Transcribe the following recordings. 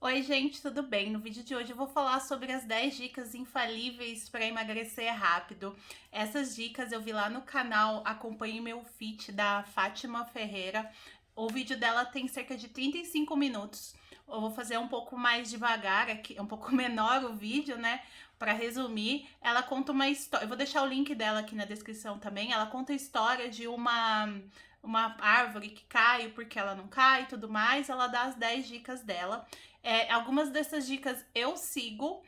Oi, gente, tudo bem? No vídeo de hoje eu vou falar sobre as 10 dicas infalíveis para emagrecer rápido. Essas dicas eu vi lá no canal Acompanhe Meu Fit da Fátima Ferreira. O vídeo dela tem cerca de 35 minutos. Eu vou fazer um pouco mais devagar aqui, um pouco menor o vídeo, né? Para resumir, ela conta uma história. Eu vou deixar o link dela aqui na descrição também. Ela conta a história de uma árvore que cai, porque ela não cai e tudo mais. Ela dá as 10 dicas dela. Algumas dessas dicas eu sigo.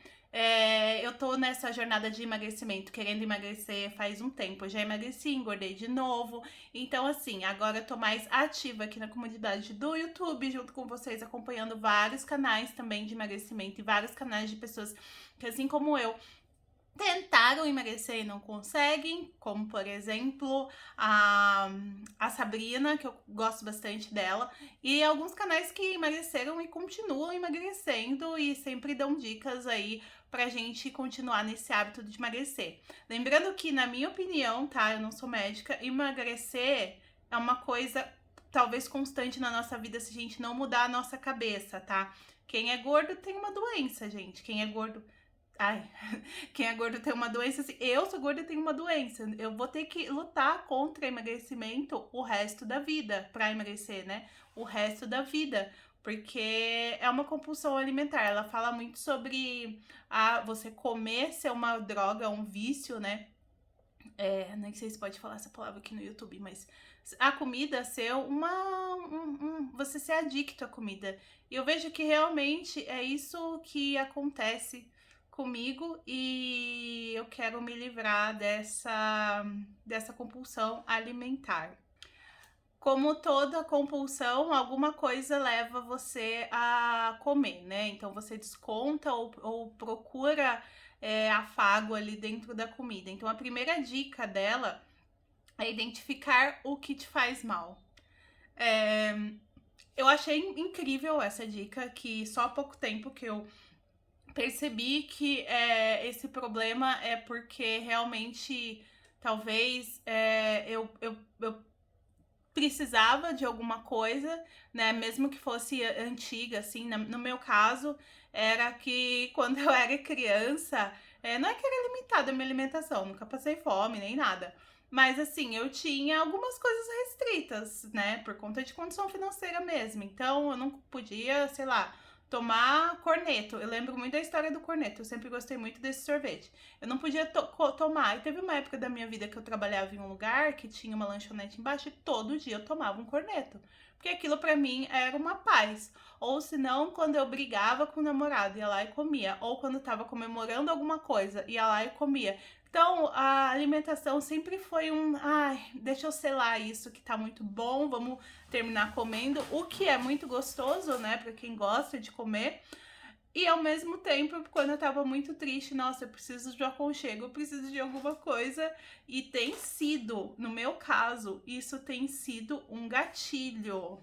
Eu tô nessa jornada de emagrecimento, querendo emagrecer faz um tempo. Eu já emagreci, engordei de novo. Então, assim, agora eu tô mais ativa aqui na comunidade do YouTube, junto com vocês, acompanhando vários canais também de emagrecimento e vários canais de pessoas que, assim como eu, tentaram emagrecer e não conseguem, como por exemplo a Sabrina, que eu gosto bastante dela, e alguns canais que emagreceram e continuam emagrecendo e sempre dão dicas aí pra gente continuar nesse hábito de emagrecer. Lembrando que, na minha opinião, tá? Eu não sou médica, emagrecer é uma coisa talvez constante na nossa vida se a gente não mudar a nossa cabeça, tá? Quem é gordo tem uma doença, gente. Quem é gordo. Ai, quem é gordo tem uma doença, assim, eu sou gorda e tenho uma doença. Eu vou ter que lutar contra emagrecimento o resto da vida, pra emagrecer, né? O resto da vida. Porque é uma compulsão alimentar. Ela fala muito sobre você comer ser uma droga, um vício, né? Nem sei se pode falar essa palavra aqui no YouTube, mas a comida ser você ser adicto à comida. E eu vejo que realmente é isso que acontece comigo e eu quero me livrar dessa compulsão alimentar. Como toda compulsão, alguma coisa leva você a comer, né? Então você desconta ou procura afago ali dentro da comida. Então a primeira dica dela é identificar o que te faz mal. É, eu achei incrível essa dica, que só há pouco tempo que eu percebi que esse problema é porque realmente talvez eu precisava de alguma coisa, né? Mesmo que fosse antiga, assim. No meu caso, era que quando eu era criança, não é que era limitada a minha alimentação, nunca passei fome nem nada. Mas assim, eu tinha algumas coisas restritas, né? Por conta de condição financeira mesmo. Então, eu não podia, sei lá, tomar corneto. Eu lembro muito da história do corneto. Eu sempre gostei muito desse sorvete. Eu não podia tomar. E teve uma época da minha vida que eu trabalhava em um lugar que tinha uma lanchonete embaixo e todo dia eu tomava um corneto. Porque aquilo pra mim era uma paz. Ou se não, quando eu brigava com o namorado, ia lá e comia. Ou quando tava comemorando alguma coisa, ia lá e comia. Então, a alimentação sempre foi ai, deixa eu selar isso que tá muito bom, vamos terminar comendo, o que é muito gostoso, né, pra quem gosta de comer. E ao mesmo tempo, quando eu tava muito triste, nossa, eu preciso de um aconchego, eu preciso de alguma coisa. E tem sido, no meu caso, isso tem sido um gatilho.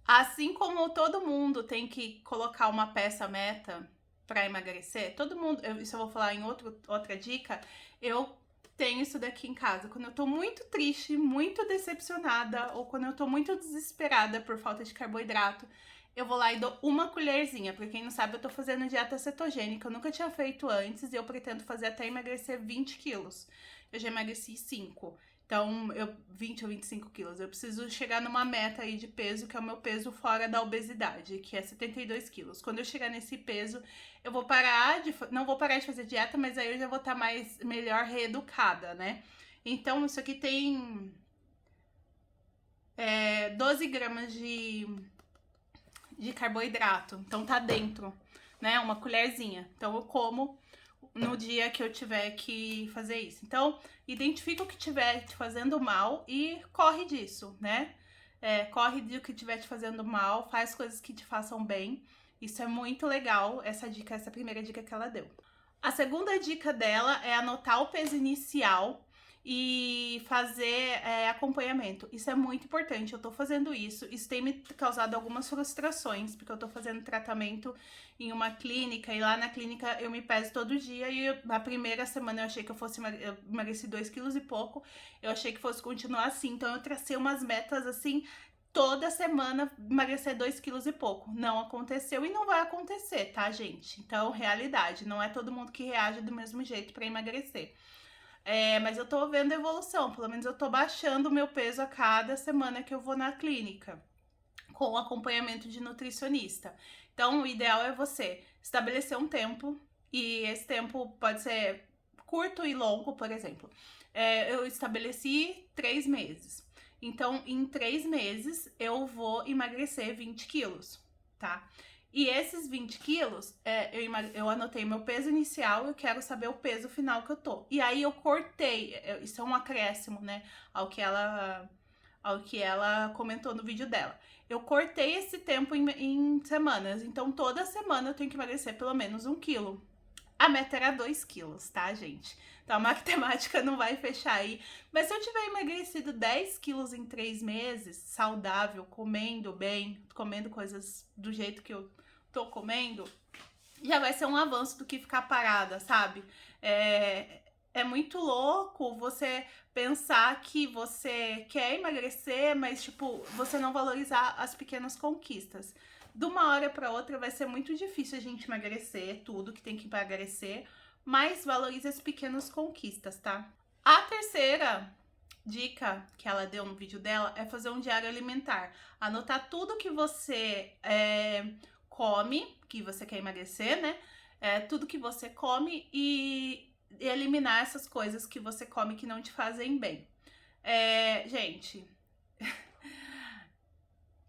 Assim como todo mundo tem que colocar uma peça meta para emagrecer, todo mundo, isso eu vou falar em outra dica, eu tenho isso daqui em casa. Quando eu tô muito triste, muito decepcionada, ou quando eu tô muito desesperada por falta de carboidrato, eu vou lá e dou uma colherzinha. Pra quem não sabe, eu tô fazendo dieta cetogênica, eu nunca tinha feito antes e eu pretendo fazer até emagrecer 20 quilos. Eu já emagreci 5. Então, 20 ou 25 quilos. Eu preciso chegar numa meta aí de peso, que é o meu peso fora da obesidade, que é 72 quilos. Quando eu chegar nesse peso, eu vou não vou parar de fazer dieta, mas aí eu já vou estar melhor reeducada, né? Então, isso aqui tem 12 gramas de carboidrato. Então, tá dentro, né? Uma colherzinha. Então, eu como no dia que eu tiver que fazer isso. Então, identifica o que estiver te fazendo mal e corre disso, né? Corre do que estiver te fazendo mal, faz coisas que te façam bem. Isso é muito legal, essa primeira dica que ela deu. A segunda dica dela é anotar o peso inicial e fazer acompanhamento. Isso é muito importante, eu tô fazendo isso. Isso tem me causado algumas frustrações, porque eu tô fazendo tratamento em uma clínica, e lá na clínica eu me peso todo dia, e na primeira semana eu achei que eu emagreci 2 quilos e pouco, eu achei que fosse continuar assim, então eu tracei umas metas assim, toda semana emagrecer 2 quilos e pouco. Não aconteceu e não vai acontecer, tá, gente? Então, realidade, não é todo mundo que reage do mesmo jeito para emagrecer. Mas eu tô vendo evolução, pelo menos eu tô baixando o meu peso a cada semana que eu vou na clínica, com acompanhamento de nutricionista. Então, o ideal é você estabelecer um tempo, e esse tempo pode ser curto e longo, por exemplo. Eu estabeleci 3 meses. Então, em 3 meses, eu vou emagrecer 20 quilos, tá? E esses 20 quilos, eu anotei meu peso inicial, eu quero saber o peso final que eu tô. E aí eu cortei, isso é um acréscimo, né, ao que ela comentou no vídeo dela. Eu cortei esse tempo em semanas, então toda semana eu tenho que emagrecer pelo menos 1 quilo. A meta era 2 quilos, tá, gente? Então a matemática não vai fechar aí. Mas se eu tiver emagrecido 10 quilos em 3 meses, saudável, comendo bem, comendo coisas do jeito que eu tô comendo, já vai ser um avanço do que ficar parada, sabe? É muito louco você pensar que você quer emagrecer, mas, tipo, você não valorizar as pequenas conquistas. De uma hora para outra vai ser muito difícil a gente emagrecer tudo que tem que emagrecer, mas valorize as pequenas conquistas, tá? A terceira dica que ela deu no vídeo dela é fazer um diário alimentar. Anotar tudo que você come, que você quer emagrecer, né? Tudo que você come e eliminar essas coisas que você come que não te fazem bem. Gente,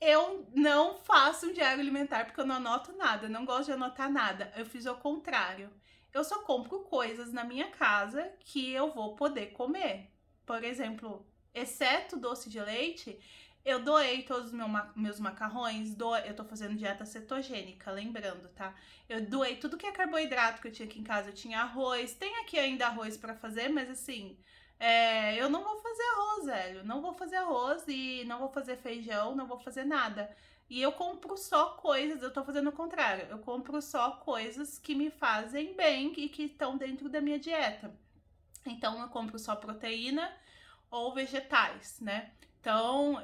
eu não faço um diário alimentar porque eu não anoto nada, não gosto de anotar nada. Eu fiz o contrário. Eu só compro coisas na minha casa que eu vou poder comer. Por exemplo, exceto doce de leite, eu doei todos os meus macarrões, eu tô fazendo dieta cetogênica, lembrando, tá? Eu doei tudo que é carboidrato que eu tinha aqui em casa. Eu tinha arroz, tem aqui ainda arroz pra fazer, mas assim, eu não vou fazer arroz, velho. Não vou fazer arroz e não vou fazer feijão, não vou fazer nada. E eu compro só coisas, eu tô fazendo o contrário. Eu compro só coisas que me fazem bem e que estão dentro da minha dieta. Então, eu compro só proteína ou vegetais, né? Então,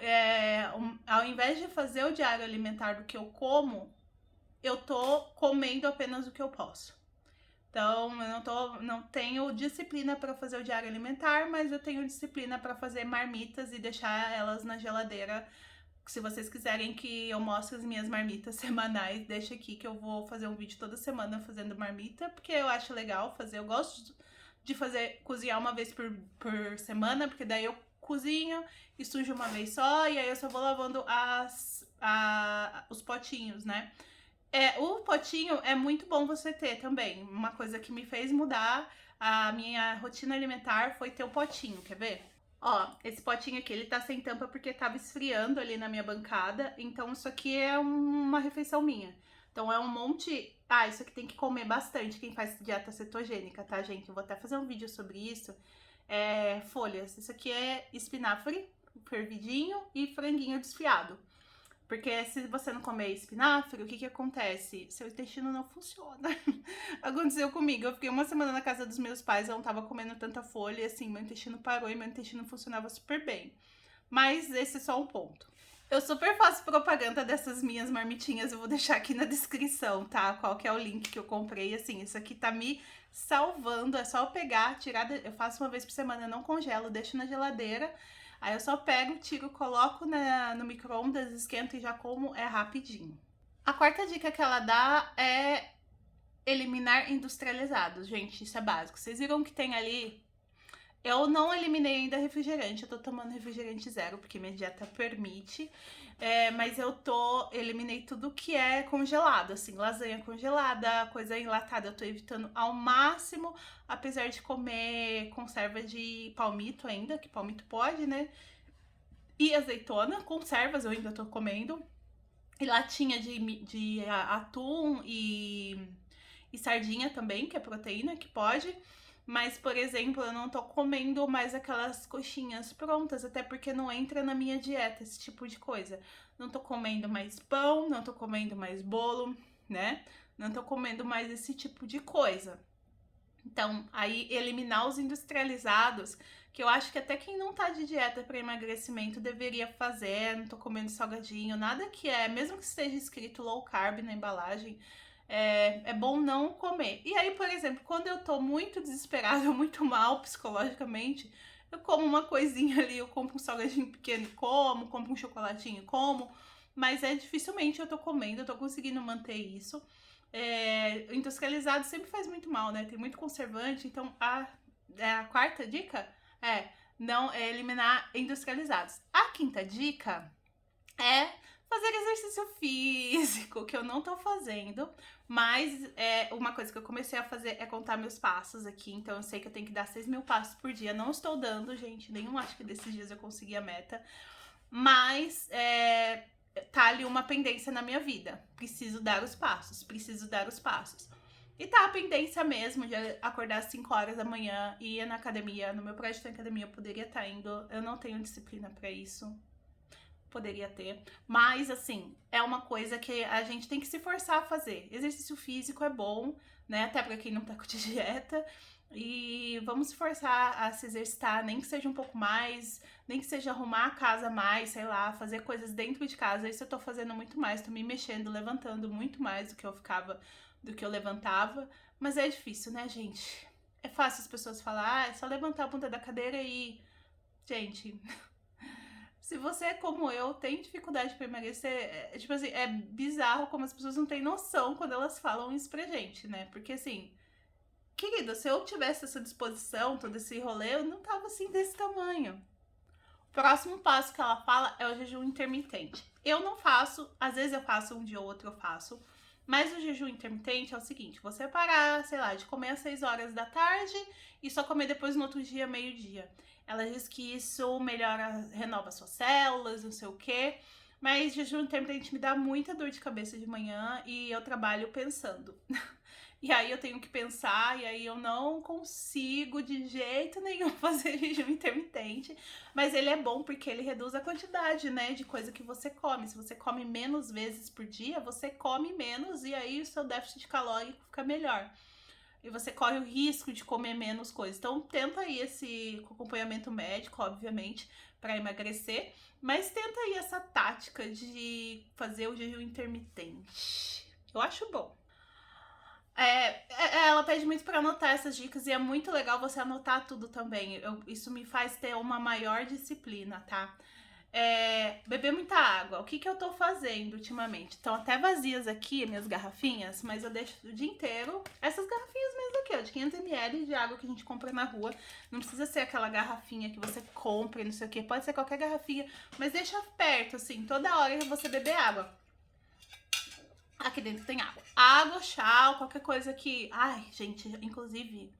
ao invés de fazer o diário alimentar do que eu como, eu tô comendo apenas o que eu posso. Então, eu não tenho disciplina para fazer o diário alimentar, mas eu tenho disciplina para fazer marmitas e deixar elas na geladeira. Se vocês quiserem que eu mostre as minhas marmitas semanais, deixa aqui que eu vou fazer um vídeo toda semana fazendo marmita, porque eu acho legal fazer. Eu gosto de cozinhar uma vez por semana, porque daí eu cozinho e sujo uma vez só, e aí eu só vou lavando os potinhos, né? O potinho é muito bom você ter também. Uma coisa que me fez mudar a minha rotina alimentar foi ter o potinho, quer ver? Ó, esse potinho aqui, ele tá sem tampa porque tava esfriando ali na minha bancada, então isso aqui é uma refeição minha. Então é um monte... isso aqui tem que comer bastante quem faz dieta cetogênica, tá, gente? Eu vou até fazer um vídeo sobre isso. Folhas, isso aqui é espinafre, fervidinho e franguinho desfiado. Porque se você não comer espinafre, o que acontece? Seu intestino não funciona. Aconteceu comigo. Eu fiquei uma semana na casa dos meus pais, eu não tava comendo tanta folha, e assim, meu intestino parou e meu intestino funcionava super bem. Mas esse é só um ponto. Eu super faço propaganda dessas minhas marmitinhas, eu vou deixar aqui na descrição, tá? Qual que é o link que eu comprei, assim, isso aqui tá me salvando, é só eu pegar, tirar, eu faço uma vez por semana, eu não congelo, deixo na geladeira. Aí eu só pego, tiro, coloco no micro-ondas, esquento e já como, é rapidinho. A quarta dica que ela dá é eliminar industrializados. Gente, isso é básico. Vocês viram que tem ali... Eu não eliminei ainda refrigerante, eu tô tomando refrigerante zero, porque minha dieta permite. Mas eliminei tudo que é congelado, assim, lasanha congelada, coisa enlatada, eu tô evitando ao máximo, apesar de comer conserva de palmito ainda, que palmito pode, né? E azeitona, conservas eu ainda tô comendo. E latinha de atum e sardinha também, que é proteína, que pode. Mas, por exemplo, eu não tô comendo mais aquelas coxinhas prontas, até porque não entra na minha dieta esse tipo de coisa. Não tô comendo mais pão, não tô comendo mais bolo, né? Não tô comendo mais esse tipo de coisa. Então, aí eliminar os industrializados, que eu acho que até quem não tá de dieta para emagrecimento deveria fazer, não tô comendo salgadinho, nada que mesmo que esteja escrito low carb na embalagem, é bom não comer. E aí, por exemplo, quando eu tô muito desesperada, muito mal psicologicamente, eu como uma coisinha ali, eu compro um salgadinho pequeno e como, compro um chocolatinho e como, mas dificilmente eu tô comendo, eu tô conseguindo manter isso. Industrializado sempre faz muito mal, né? Tem muito conservante, então a quarta dica é não eliminar industrializados. A quinta dica é fazer exercício físico, que eu não tô fazendo, mas uma coisa que eu comecei a fazer é contar meus passos aqui, então eu sei que eu tenho que dar 6.000 passos por dia. Não estou dando, gente, nenhum acho que desses dias eu consegui a meta, mas tá ali uma pendência na minha vida. Preciso dar os passos, preciso dar os passos. E tá a pendência mesmo de acordar às 5 horas da manhã e ir na academia. No meu prédio tem academia, eu poderia estar indo. Eu não tenho disciplina pra isso. Poderia ter. Mas, assim, é uma coisa que a gente tem que se forçar a fazer. Exercício físico é bom, né? Até pra quem não tá com dieta. E vamos se forçar a se exercitar, nem que seja um pouco mais, nem que seja arrumar a casa mais, sei lá, fazer coisas dentro de casa. Isso eu tô fazendo muito mais, tô me mexendo, levantando muito mais do que eu levantava. Mas é difícil, né, gente? É fácil as pessoas falar, é só levantar a ponta da cadeira e. Gente, se você é como eu, tem dificuldade pra emagrecer, tipo assim, é bizarro como as pessoas não têm noção quando elas falam isso pra gente, né? Porque assim, querida, se eu tivesse essa disposição, todo esse rolê, eu não tava assim desse tamanho. O próximo passo que ela fala é o jejum intermitente. Eu não faço, às vezes eu faço um dia ou outro eu faço, mas o jejum intermitente é o seguinte: você parar, sei lá, de comer às 6 horas da tarde e só comer depois no outro dia, meio-dia. Ela diz que isso melhora, renova suas células, não sei o quê. Mas jejum intermitente me dá muita dor de cabeça de manhã e eu trabalho pensando. E aí eu tenho que pensar, e aí eu não consigo de jeito nenhum fazer jejum intermitente. Mas ele é bom porque ele reduz a quantidade, né, de coisa que você come. Se você come menos vezes por dia, você come menos e aí o seu déficit calórico fica melhor. E você corre o risco de comer menos coisas. Então tenta aí esse acompanhamento médico, obviamente, para emagrecer. Mas tenta aí essa tática de fazer o jejum intermitente. Eu acho bom. Ela pede muito para anotar essas dicas e é muito legal você anotar tudo também. Isso me faz ter uma maior disciplina, tá? Beber muita água. O que eu tô fazendo ultimamente? Estão até vazias aqui, minhas garrafinhas, mas eu deixo o dia inteiro. Essas garrafinhas mesmo aqui, ó, de 500 ml de água que a gente compra na rua. Não precisa ser aquela garrafinha que você compra e não sei o que. Pode ser qualquer garrafinha, mas deixa perto, assim, toda hora que você beber água. Aqui dentro tem água. Água, chá, qualquer coisa que. Ai, gente, inclusive,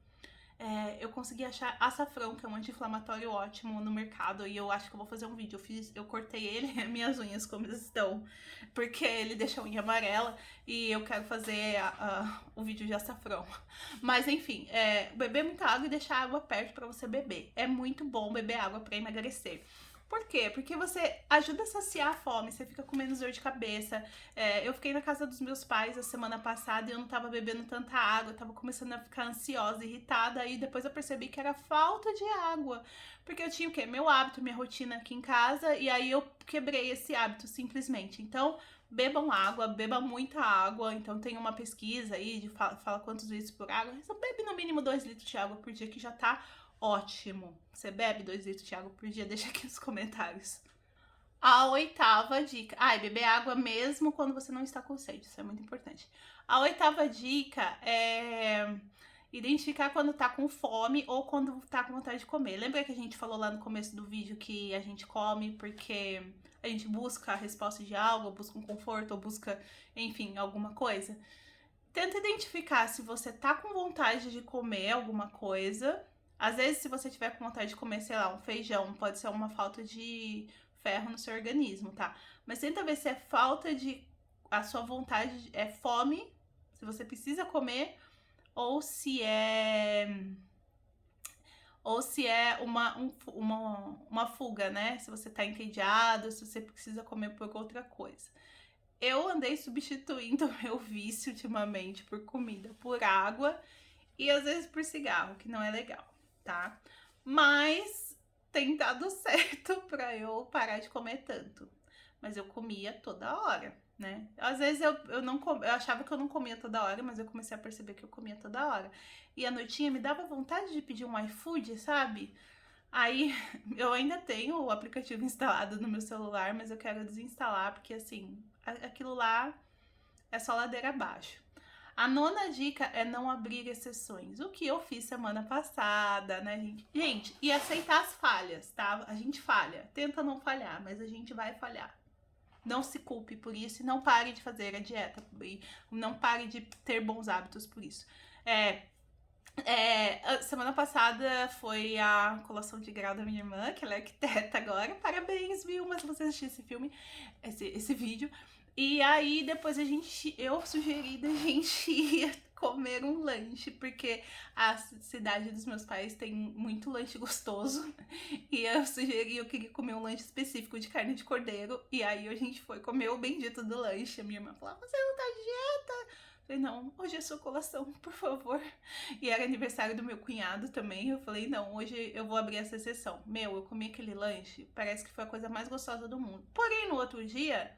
eu consegui achar açafrão, que é um anti-inflamatório ótimo no mercado. E eu acho que eu vou fazer um vídeo. Eu cortei ele, minhas unhas como estão, porque ele deixa a unha amarela. E eu quero fazer o vídeo de açafrão. Mas enfim, beber muita água e deixar a água perto pra você beber. É muito bom beber água pra emagrecer. Por quê? Porque você ajuda a saciar a fome, você fica com menos dor de cabeça. Eu fiquei na casa dos meus pais a semana passada e eu não tava bebendo tanta água, eu tava começando a ficar ansiosa, irritada, e depois eu percebi que era falta de água. Porque eu tinha o quê? Meu hábito, minha rotina aqui em casa, e aí eu quebrei esse hábito simplesmente. Então, bebam água, beba muita água. Então tem uma pesquisa aí de fala quantos litros por água. Você bebe no mínimo 2 litros de água por dia, que já tá ótimo. Você bebe 2 litros de água por dia? Deixa aqui nos comentários. A oitava dica. Beber água mesmo quando você não está com sede. Isso é muito importante. A oitava dica é identificar quando tá com fome ou quando tá com vontade de comer. Lembra que a gente falou lá no começo do vídeo que a gente come porque a gente busca a resposta de algo, busca um conforto, ou busca, enfim, alguma coisa? Tenta identificar se você tá com vontade de comer alguma coisa. Às vezes, se você tiver com vontade de comer, sei lá, um feijão, pode ser uma falta de ferro no seu organismo, tá? Mas tenta ver se é falta de. A sua vontade é fome, se você precisa comer, ou se é. Ou se é uma fuga, né? Se você tá entediado, se você precisa comer por outra coisa. Eu andei substituindo meu vício ultimamente por comida, por água. e às vezes por cigarro, que não é legal, tá? Mas tem dado certo pra eu parar de comer tanto. Mas eu comia toda hora, né? Às vezes eu não eu achava que eu não comia toda hora, mas eu comecei a perceber que eu comia toda hora. E à noitinha me dava vontade de pedir um iFood, sabe? Aí eu ainda tenho o aplicativo instalado no meu celular, mas eu quero desinstalar, porque assim, aquilo lá é só ladeira abaixo. A nona dica é não abrir exceções. O que eu fiz semana passada, né, gente? Gente, e aceitar as falhas, tá? A gente falha. Tenta não falhar, mas a gente vai falhar. Não se culpe por isso e não pare de fazer a dieta. E não pare de ter bons hábitos por isso. Semana passada foi a colação de grau da minha irmã, que ela é arquiteta agora. Parabéns, viu? Mas você assistiu esse filme, esse vídeo. E aí depois eu sugeri da gente ir comer um lanche, porque a cidade dos meus pais tem muito lanche gostoso. E eu queria comer um lanche específico de carne de cordeiro. E aí a gente foi comer o bendito do lanche. A minha irmã falou: você não tá de dieta? Eu falei: não, hoje é sua colação, por favor. E era aniversário do meu cunhado também. Eu falei: não, hoje eu vou abrir essa exceção. Eu comi aquele lanche, parece que foi a coisa mais gostosa do mundo. Porém, no outro dia,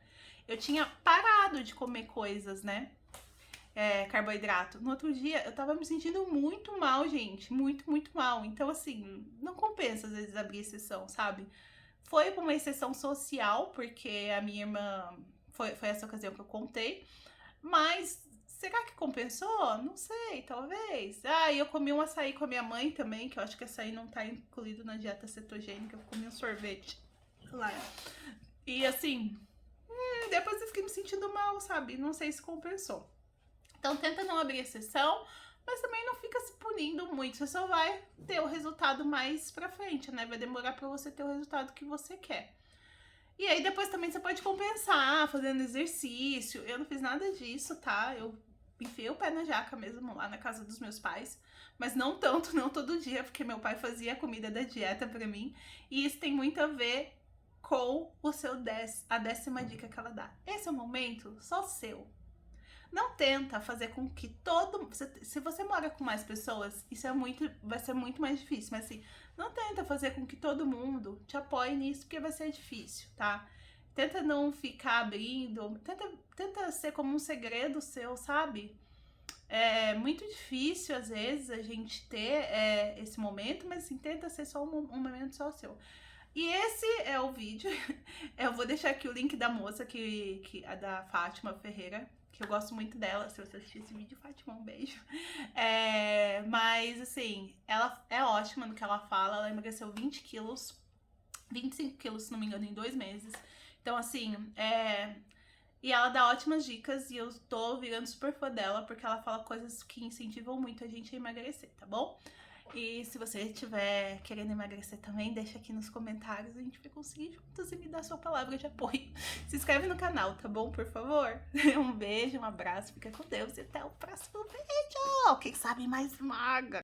eu tinha parado de comer coisas, né? Carboidrato. No outro dia, eu tava me sentindo muito mal, gente. Muito, muito mal. Então, assim, não compensa às vezes abrir exceção, sabe? Foi uma exceção social, porque a minha irmã. Foi essa ocasião que eu contei. Mas será que compensou? Não sei, talvez. Ah, e eu comi um açaí com a minha mãe também, que eu acho que açaí não tá incluído na dieta cetogênica. Eu comi um sorvete lá. E assim, depois eu fiquei me sentindo mal, sabe? Não sei se compensou. Então tenta não abrir exceção, mas também não fica se punindo muito. Você só vai ter o resultado mais pra frente, né? Vai demorar pra você ter o resultado que você quer. E aí depois também você pode compensar fazendo exercício. Eu não fiz nada disso, tá? Eu enfiei o pé na jaca mesmo lá na casa dos meus pais. Mas não tanto, não todo dia, porque meu pai fazia a comida da dieta pra mim. E isso tem muito a ver com a 10ª dica que ela dá. Esse é o momento só seu. Não tenta fazer com que se você mora com mais pessoas, vai ser muito mais difícil. Mas assim, não tenta fazer com que todo mundo te apoie nisso, porque vai ser difícil, tá? Tenta não ficar abrindo, tenta ser como um segredo seu, sabe? É muito difícil, às vezes, a gente ter esse momento, mas assim, tenta ser só um momento só seu. E esse é o vídeo. Eu vou deixar aqui o link da moça, a da Fátima Ferreira, que eu gosto muito dela. Se você assistir esse vídeo, Fátima, um beijo. Mas, assim, ela é ótima no que ela fala. Ela emagreceu 20 quilos, 25 quilos, se não me engano, em 2 meses. Então, assim, e ela dá ótimas dicas e eu tô virando super fã dela, porque ela fala coisas que incentivam muito a gente a emagrecer, tá bom? E se você estiver querendo emagrecer também, deixa aqui nos comentários, a gente vai conseguir juntos e me dar sua palavra de apoio. Se inscreve no canal, tá bom? Por favor. Um beijo, um abraço, fica com Deus e até o próximo vídeo. Quem sabe mais magra.